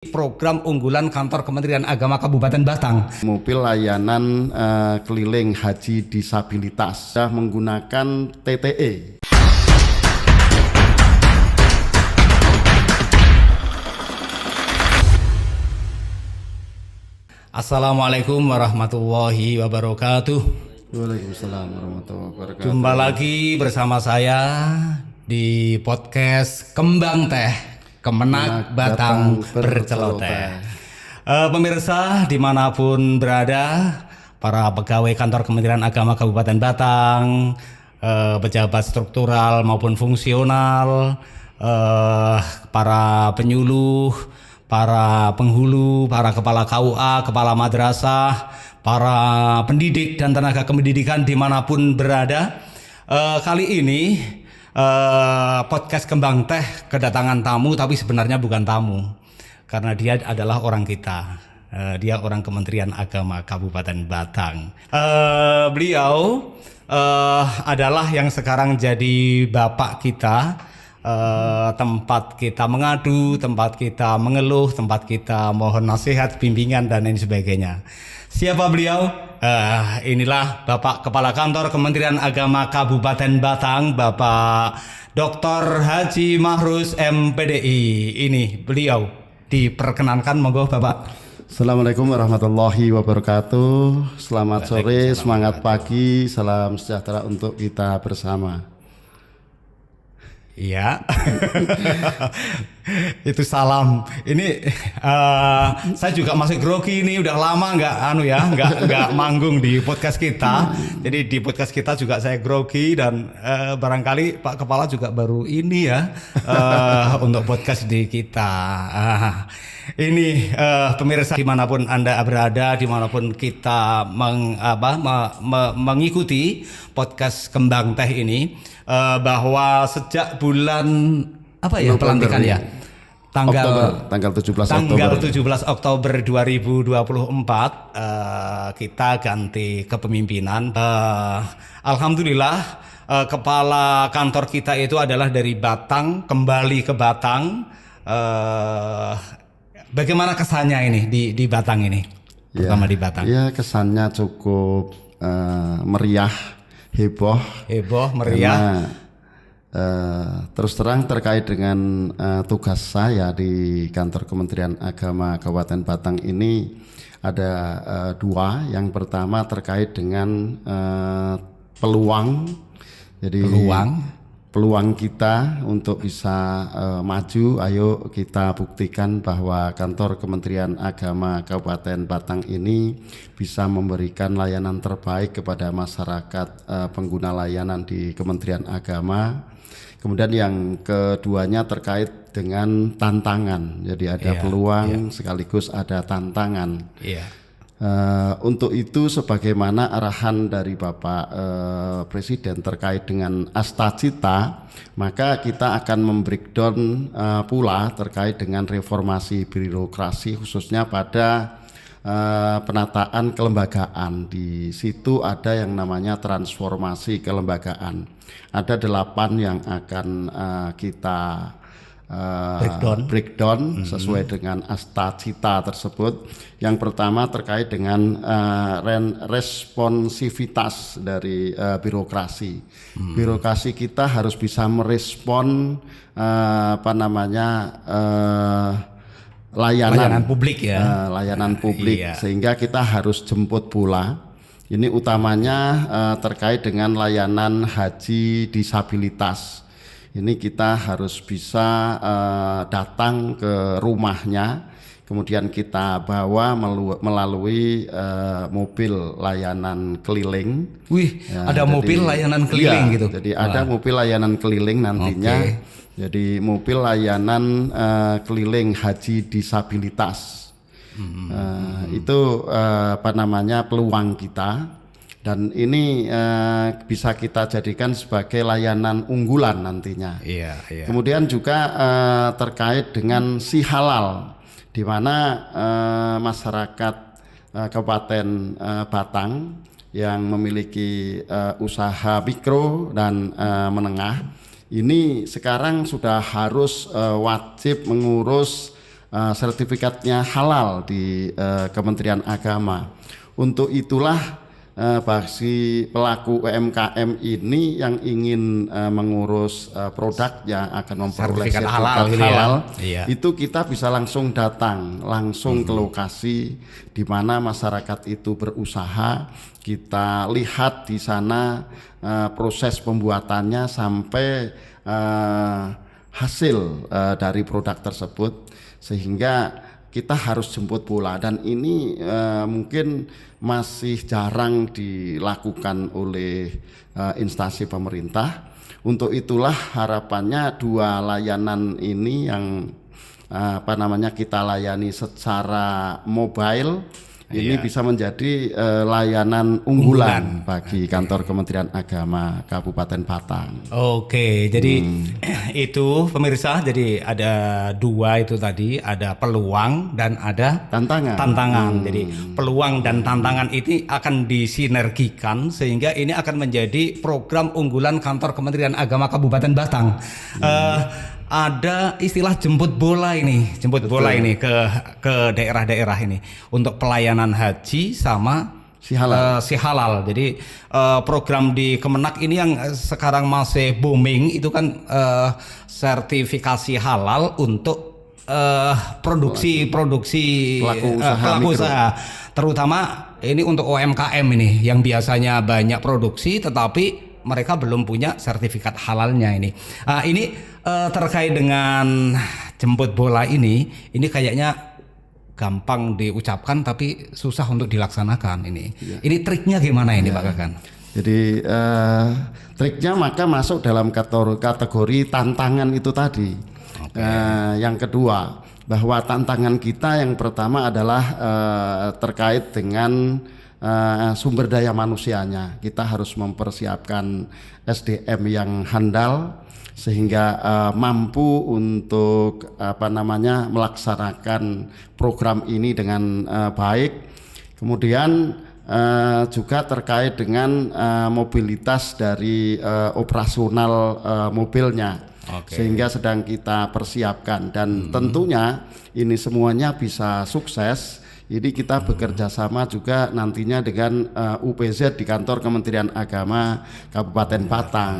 Program unggulan Kantor Kementerian Agama Kabupaten Batang. Mobil layanan keliling haji disabilitas sudah menggunakan TTE. Assalamualaikum warahmatullahi wabarakatuh. Waalaikumsalam warahmatullahi wabarakatuh. Jumpa lagi bersama saya di podcast Kembang Teh Kemenak Batang Berceloteh. Pemirsa dimanapun berada, para pegawai kantor Kementerian Agama Kabupaten Batang, pejabat struktural maupun fungsional, para penyuluh, para penghulu, para kepala KUA, kepala madrasah, para pendidik dan tenaga kependidikan dimanapun berada. Kali ini podcast Kembang Teh kedatangan tamu, tapi sebenarnya bukan tamu karena dia adalah orang kita. Dia orang Kementerian Agama Kabupaten Batang. Beliau adalah yang sekarang jadi bapak kita, tempat kita mengadu, tempat kita mengeluh, tempat kita mohon nasihat, bimbingan dan lain sebagainya. Siapa beliau? Inilah Bapak Kepala Kantor Kementerian Agama Kabupaten Batang, Bapak Dr. Haji Mahrus MPDI. Ini beliau, diperkenankan, monggo Bapak. Assalamualaikum warahmatullahi wabarakatuh. Selamat sore, semangat pagi, salam sejahtera untuk kita bersama. Iya. Itu salam. Ini saya juga masih grogi ini, udah lama nggak manggung di podcast kita. Jadi di podcast kita juga saya grogi dan barangkali Pak Kepala juga baru ini ya untuk podcast di kita. Ini pemirsa dimanapun Anda berada, dimanapun kita mengikuti podcast Kembang Teh ini, bahwa sejak bulan November, pelantikan ya, tanggal 17 Oktober 2024 kita ganti kepemimpinan. Alhamdulillah kepala kantor kita itu adalah dari Batang, kembali ke Batang. Bagaimana kesannya ini di Batang ini? Pertama di Batang. Ya, kesannya cukup meriah, heboh, meriah. Terus terang terkait dengan tugas saya di kantor Kementerian Agama Kabupaten Batang ini ada dua. Yang pertama terkait dengan peluang. Jadi peluang kita untuk bisa maju, ayo kita buktikan bahwa kantor Kementerian Agama Kabupaten Batang ini bisa memberikan layanan terbaik kepada masyarakat pengguna layanan di Kementerian Agama. Kemudian yang keduanya terkait dengan tantangan, jadi ada peluang sekaligus ada tantangan. Untuk itu sebagaimana arahan dari Bapak Presiden terkait dengan Astacita, maka kita akan membreakdown pula terkait dengan reformasi birokrasi, khususnya pada penataan kelembagaan. Di situ ada yang namanya transformasi kelembagaan. Ada 8 yang akan kita breakdown sesuai dengan Astacita tersebut. Yang pertama terkait dengan responsivitas dari birokrasi. Birokrasi kita harus bisa merespon layanan publik ya. Layanan publik, sehingga kita harus jemput pula. Ini utamanya terkait dengan layanan haji disabilitas. Ini kita harus bisa datang ke rumahnya, kemudian kita bawa melalui mobil layanan keliling. Wih, ada mobil layanan keliling gitu. Jadi ada mobil layanan keliling nantinya. Jadi mobil layanan keliling haji disabilitas. Itu peluang kita. Dan ini bisa kita jadikan sebagai layanan unggulan nantinya. Kemudian juga terkait dengan si halal, di mana masyarakat Kabupaten Batang yang memiliki usaha mikro dan menengah ini sekarang sudah harus wajib mengurus sertifikatnya halal di Kementerian Agama. Untuk itulah bagi pelaku UMKM ini yang ingin mengurus produknya akan memperoleh Sertifikat sertifikat halal gitu ya. halal, Iya. itu kita bisa langsung datang langsung ke lokasi di mana masyarakat itu berusaha. Kita lihat di sana proses pembuatannya sampai hasil dari produk tersebut, sehingga kita harus jemput bola, dan ini mungkin masih jarang dilakukan oleh instansi pemerintah. Untuk itulah harapannya dua layanan ini yang kita layani secara mobile ini bisa menjadi layanan unggulan bagi kantor Kementerian Agama Kabupaten Batang. Oke, jadi itu pemirsa, jadi ada dua itu tadi, ada peluang dan ada tantangan. Jadi peluang dan tantangan ini akan disinergikan sehingga ini akan menjadi program unggulan kantor Kementerian Agama Kabupaten Batang. Ada istilah jemput bola ini ke daerah-daerah ini untuk pelayanan haji sama si halal. Jadi program di Kemenak ini yang sekarang masih booming itu kan sertifikasi halal untuk produksi pelaku usaha, terutama ini untuk UMKM ini yang biasanya banyak produksi tetapi mereka belum punya sertifikat halalnya ini. Ini terkait dengan jemput bola ini kayaknya gampang diucapkan tapi susah untuk dilaksanakan ini. Ya. Ini triknya gimana ini Pak Kakan? Jadi triknya maka masuk dalam kategori tantangan itu tadi. Yang kedua, bahwa tantangan kita yang pertama adalah terkait dengan sumber daya manusianya. Kita harus mempersiapkan SDM yang handal sehingga mampu untuk melaksanakan program ini dengan baik. Kemudian juga terkait dengan mobilitas dari operasional mobilnya. Sehingga sedang kita persiapkan, dan tentunya ini semuanya bisa sukses. Jadi kita bekerja sama juga nantinya dengan UPZ di kantor Kementerian Agama Kabupaten Batang.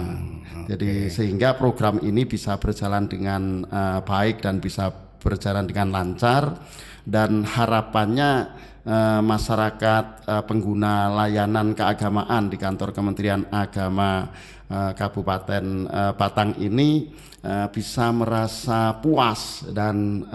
Jadi sehingga program ini bisa berjalan dengan baik dan bisa berjalan dengan lancar, dan harapannya masyarakat pengguna layanan keagamaan di kantor Kementerian Agama Kabupaten Batang ini bisa merasa puas dan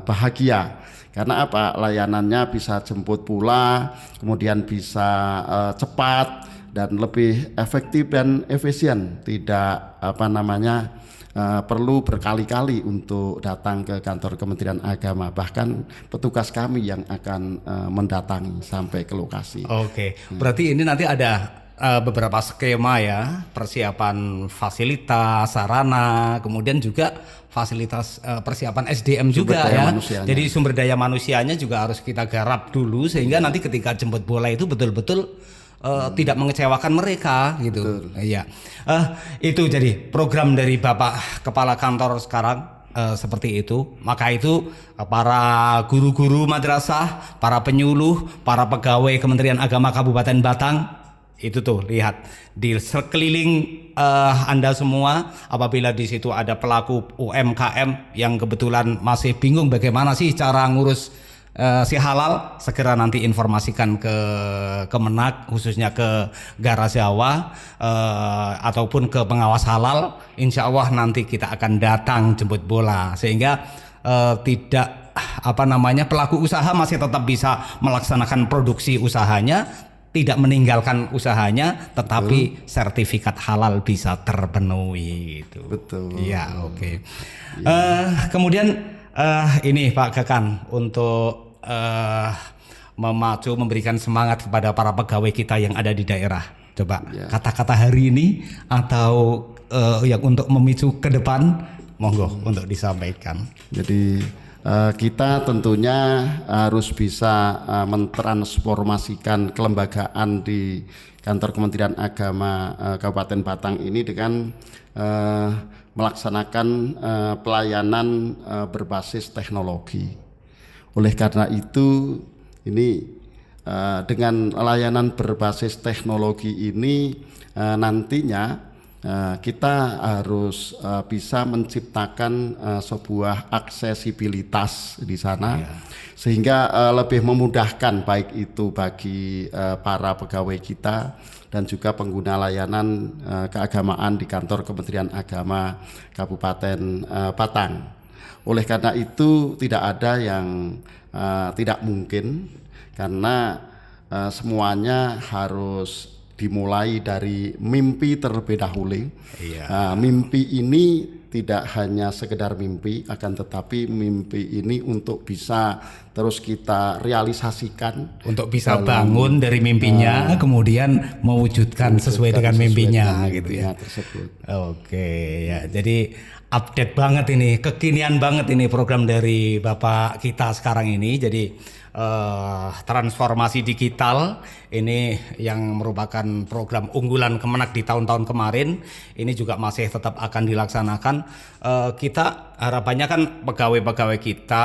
bahagia. Karena apa? Layanannya bisa jemput pula, kemudian bisa cepat dan lebih efektif dan efisien. Tidak perlu berkali-kali untuk datang ke kantor Kementerian Agama. Bahkan petugas kami yang akan mendatangi sampai ke lokasi. Oke, berarti ini nanti ada beberapa skema ya, persiapan fasilitas, sarana, kemudian juga fasilitas persiapan SDM juga ya. Jadi sumber daya manusianya juga harus kita garap dulu sehingga nanti ketika jemput bola itu betul-betul tidak mengecewakan mereka gitu. Iya. Itu jadi program dari Bapak Kepala Kantor sekarang. Seperti itu. Maka itu para guru-guru madrasah, para penyuluh, para pegawai Kementerian Agama Kabupaten Batang, itu tuh lihat di sekeliling Anda semua, apabila di situ ada pelaku UMKM yang kebetulan masih bingung bagaimana sih cara ngurus si halal, segera nanti informasikan ke Kemenak, khususnya ke Garasi Jawa ataupun ke pengawas halal. Insya Allah nanti kita akan datang jemput bola sehingga tidak pelaku usaha masih tetap bisa melaksanakan produksi usahanya, tidak meninggalkan usahanya, tetapi sertifikat halal bisa terpenuhi itu. Betul. Iya, oke. Kemudian ini Pak Kakan untuk memacu, memberikan semangat kepada para pegawai kita yang ada di daerah. Coba kata-kata hari ini atau yang untuk memicu ke depan, monggo untuk disampaikan. Jadi kita tentunya harus bisa mentransformasikan kelembagaan di kantor Kementerian Agama Kabupaten Batang ini dengan melaksanakan pelayanan berbasis teknologi. Oleh karena itu, ini dengan layanan berbasis teknologi ini nantinya kita harus bisa menciptakan sebuah aksesibilitas di sana, sehingga lebih memudahkan baik itu bagi para pegawai kita dan juga pengguna layanan keagamaan di kantor Kementerian Agama Kabupaten Batang. Oleh karena itu tidak ada yang tidak mungkin, karena semuanya harus dimulai dari mimpi terlebih dahulu. Mimpi ini tidak hanya sekedar mimpi, akan tetapi mimpi ini untuk bisa terus kita realisasikan, untuk bisa bangun dari mimpinya, kemudian mewujudkan sesuai dengan mimpinya gitu ya. Tersebut. Oke ya, jadi update banget ini, kekinian banget ini program dari Bapak kita sekarang ini. Jadi transformasi digital ini yang merupakan program unggulan Kemenak di tahun-tahun kemarin, ini juga masih tetap akan dilaksanakan. Kita harapannya kan pegawai-pegawai kita,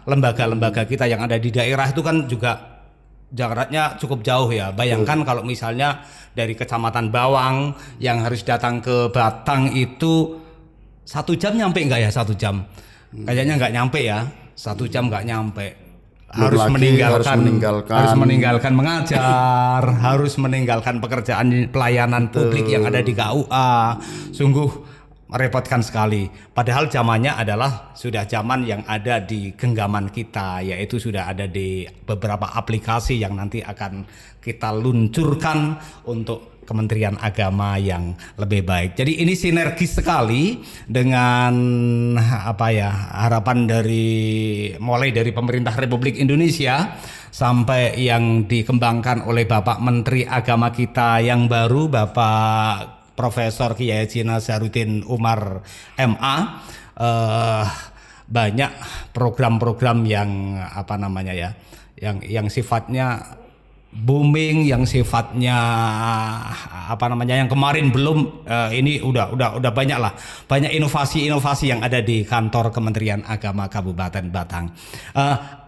lembaga-lembaga kita yang ada di daerah itu kan juga jaraknya cukup jauh ya. Bayangkan kalau misalnya dari Kecamatan Bawang yang harus datang ke Batang itu 1 jam nyampe nggak ya? 1 jam kayaknya nggak nyampe ya, 1 jam nggak nyampe. Harus meninggalkan mengajar, harus meninggalkan pekerjaan pelayanan publik yang ada di KUA. Sungguh merepotkan sekali. Padahal zamannya adalah sudah zaman yang ada di genggaman kita, yaitu sudah ada di beberapa aplikasi yang nanti akan kita luncurkan untuk Kementerian Agama yang lebih baik. Jadi ini sinergis sekali dengan harapan mulai dari pemerintah Republik Indonesia sampai yang dikembangkan oleh Bapak Menteri Agama kita yang baru, Bapak Profesor Kiai Haji Nazaruddin Umar MA. Banyak program-program yang yang sifatnya booming, yang sifatnya yang kemarin belum, ini udah banyak lah, banyak inovasi-inovasi yang ada di kantor Kementerian Agama Kabupaten Batang.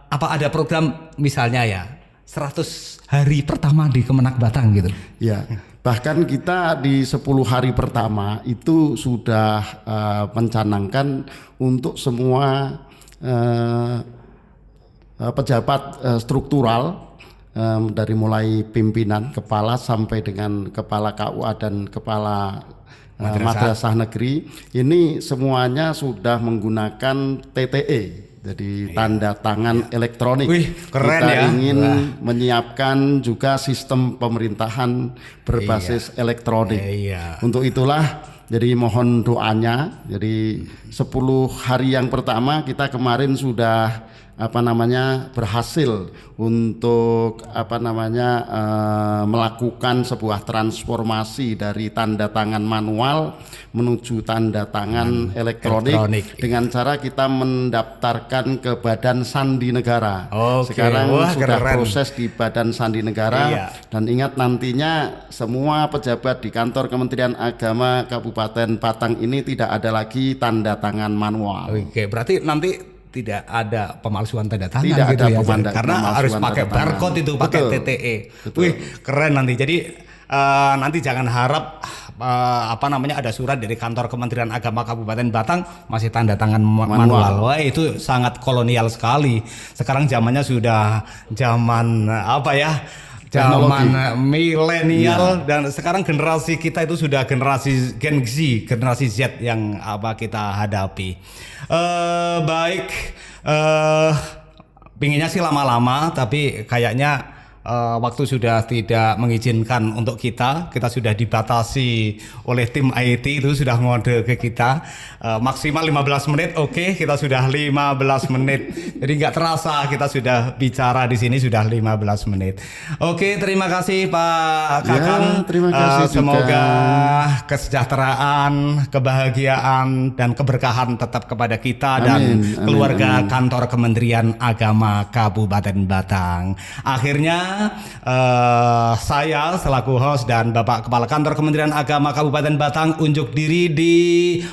Apa ada program misalnya 100 hari pertama di Kemenak Batang gitu? Ya, bahkan kita di 10 hari pertama itu sudah mencanangkan untuk semua pejabat struktural, dari mulai pimpinan kepala sampai dengan kepala KUA dan kepala madrasah negeri, ini semuanya sudah menggunakan TTE, jadi tanda tangan elektronik. Wih, keren. Kita ingin menyiapkan juga sistem pemerintahan berbasis elektronik. Untuk itulah jadi mohon doanya. Jadi 10 hari yang pertama kita kemarin sudah berhasil untuk melakukan sebuah transformasi dari tanda tangan manual menuju tanda tangan elektronik dengan cara kita mendaftarkan ke Badan Sandi Negara. Sekarang sudah proses di Badan Sandi Negara. Dan ingat, nantinya semua pejabat di kantor Kementerian Agama Kabupaten Batang ini tidak ada lagi tanda tangan manual. Oke, berarti nanti tidak ada pemalsuan tanda tangan, tidak gitu ada ya, karena harus pakai barcode itu, pakai TTE. Wih, keren nanti. Jadi nanti jangan harap ada surat dari kantor Kementerian Agama Kabupaten Batang masih tanda tangan manual. Wah, itu sangat kolonial sekali. Sekarang zamannya sudah zaman zaman milenial, dan sekarang generasi kita itu sudah generasi Gen Z, generasi Z yang kita hadapi. Baik, pinginnya sih lama-lama, tapi kayaknya waktu sudah tidak mengizinkan untuk kita sudah dibatasi oleh tim IT, itu sudah ngode ke kita maksimal 15 menit. Oke, kita sudah 15 menit. Jadi nggak terasa kita sudah bicara di sini sudah 15 menit. Oke, terima kasih Pak Kakang. Terima kasih semoga juga kesejahteraan, kebahagiaan dan keberkahan tetap kepada kita dan keluarga kantor Kementerian Agama Kabupaten Batang. Akhirnya saya selaku host dan Bapak Kepala Kantor Kementerian Agama Kabupaten Batang unjuk diri di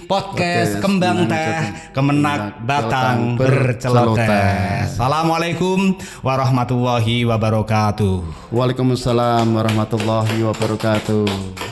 podcast Kembang Teh Kemenak Batang berceloteh. Assalamualaikum warahmatullahi wabarakatuh. Waalaikumsalam warahmatullahi wabarakatuh.